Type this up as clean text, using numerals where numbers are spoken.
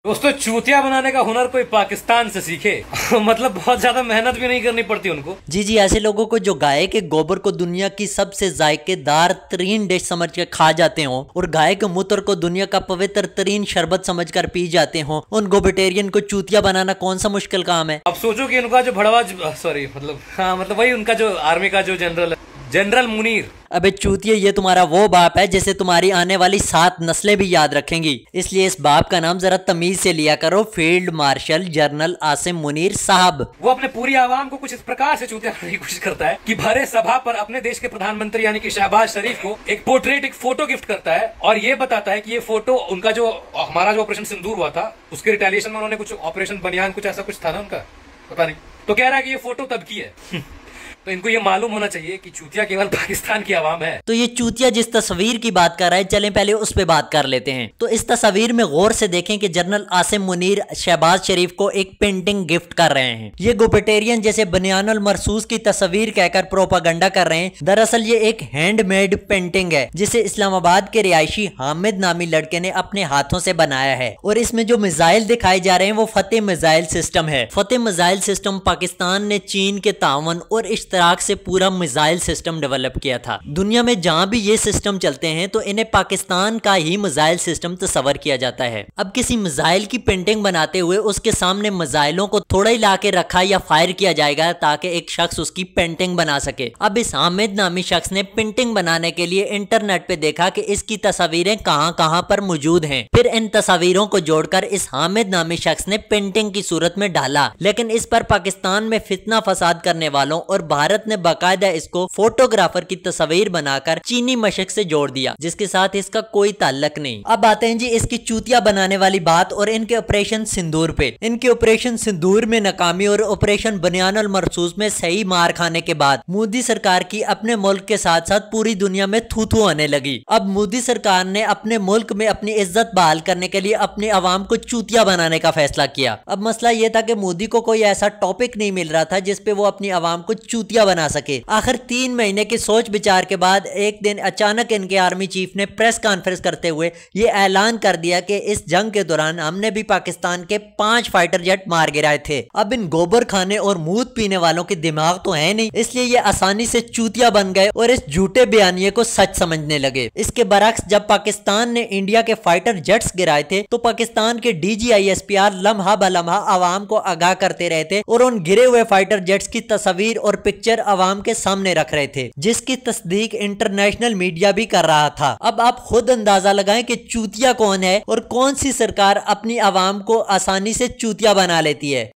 दोस्तों, चूतिया बनाने का हुनर कोई पाकिस्तान से सीखे। मतलब बहुत ज्यादा मेहनत भी नहीं करनी पड़ती उनको। जी, ऐसे लोगों को जो गाय के गोबर को दुनिया की सबसे जायकेदार तरीन डिश समझ के खा जाते हो और गाय के मूत्र को दुनिया का पवित्र तरीन शरबत समझकर पी जाते हो, उन गोबेटेरियन को चूतिया बनाना कौन सा मुश्किल काम है। अब सोचो कि उनका जो भड़वा, सॉरी मतलब वही उनका जो आर्मी का जो जनरल मुनीर। अबे चूतिया, ये तुम्हारा वो बाप है जिसे तुम्हारी आने वाली 7 नस्लें भी याद रखेंगी, इसलिए इस बाप का नाम जरा तमीज से लिया करो, field marshal general Asim Munir साहब। वो अपने पूरी आवाम को कुछ इस प्रकार से चूतिया करने की कोशिश करता है कि भरे सभा पर अपने देश के प्रधानमंत्री यानी कि शहबाज शरीफ को एक पोर्ट्रेट, एक फोटो गिफ्ट करता है और ये बताता है कि ये फोटो उनका जो हमारा जो ऑपरेशन सिंदूर हुआ था उसके रिटेलिएशन में उन्होंने कुछ ऑपरेशन बनियान कुछ ऐसा कुछ था ना उनका, पता नहीं, तो कह रहा है कि ये फोटो तब की है। तो इनको ये मालूम होना चाहिए कि चूतिया केवल पाकिस्तान की आवाम है। तो ये चूतिया जिस तस्वीर की बात कर रहा है, चलें पहले उस पे बात कर लेते हैं। तो इस तस्वीर में गौर से देखें कि जनरल आसिम मुनीर शहबाज शरीफ को एक पेंटिंग गिफ्ट कर रहे हैं। ये गोबेटेरियन जैसे बनियानुल मरसूस की तस्वीर कहकर प्रोपागंडा कर रहे हैं। दरअसल ये एक हैंडमेड पेंटिंग है जिसे इस्लामाबाद के रिहायशी हामिद नामी लड़के ने अपने हाथों से बनाया है और इसमें जो मिसाइल दिखाए जा रहे हैं वो फतेह मिसाइल सिस्टम है। फतेह मिसाइल सिस्टम पाकिस्तान ने चीन के तावन और इश्तराक से पूरा मिसाइल सिस्टम डेवलप किया था। दुनिया में जहां भी ये सिस्टम चलते हैं तो इन्हें पाकिस्तान का ही मिसाइल सिस्टम तस्वर किया जाता है। अब किसी मिसाइल की पेंटिंग बनाते हुए उसके सामने मिसाइलों को थोड़ा ही लाके रखा या फायर किया जाएगा ताकि एक शख्स उसकी पेंटिंग बना सके। अब इस हामिद नामी शख्स ने पेंटिंग बनाने के लिए इंटरनेट पे देखा कि इसकी तस्वीरें कहां पर मौजूद हैं। फिर इन तस्वीरों को जोड़कर इस हामिद नामी शख्स ने पेंटिंग की सूरत में डाला, लेकिन इस पर पाकिस्तान में फितना फसाद करने वालों और भारत ने बाकायदा इसको फोटोग्राफर की तस्वीर बनाकर चीनी मशक से जोड़ दिया जिसके साथ इसका कोई ताल्लुक नहीं। अब आते हैं जी इसकी चूतिया बनाने वाली बात और इनके ऑपरेशन सिंदूर पे। इनके ऑपरेशन सिंदूर में नाकामी और ऑपरेशन बनियानुल मरसूस में सही मार खाने के बाद मोदी सरकार की अपने मुल्क के साथ साथ पूरी दुनिया में थू थू आने लगी। अब मोदी सरकार ने अपने मुल्क में अपनी इज्जत बहाल करने के लिए अपने आवाम को चूतिया बनाने का फैसला किया। अब मसला यह था कि मोदी को कोई ऐसा टॉपिक नहीं मिल रहा था जिसपे वो अपनी आवाम को चूतिया बना सके। आखिर 3 महीने के सोच विचार के बाद एक दिन अचानक इनके आर्मी चीफ ने प्रेस कॉन्फ्रेंस करते हुए ये ऐलान कर दिया कि इस जंग के दौरान हमने भी पाकिस्तान के 5 फाइटर जेट मार गिराए थे। अब इन गोबर खाने और मूत पीने वालों के दिमाग तो है नहीं, इसलिए ये आसानी से चूतिया बन गए और इस झूठे बयानिए को सच समझने लगे। इसके बरक्स जब पाकिस्तान ने इंडिया के फाइटर जेट्स गिराए थे तो पाकिस्तान के DGISPR लम्हा बलम्हा आवाम को आगाह करते रहे थे और उन गिरे हुए फाइटर जेट्स की तस्वीर और पिक्चर आवाम के सामने रख रहे थे जिसकी तस्दीक इंटरनेशनल मीडिया भी कर रहा था। अब आप खुद अंदाजा लगाएं कि चूतिया कौन है और कौन सी सरकार अपनी आवाम को आसानी से चूतिया बना लेती है।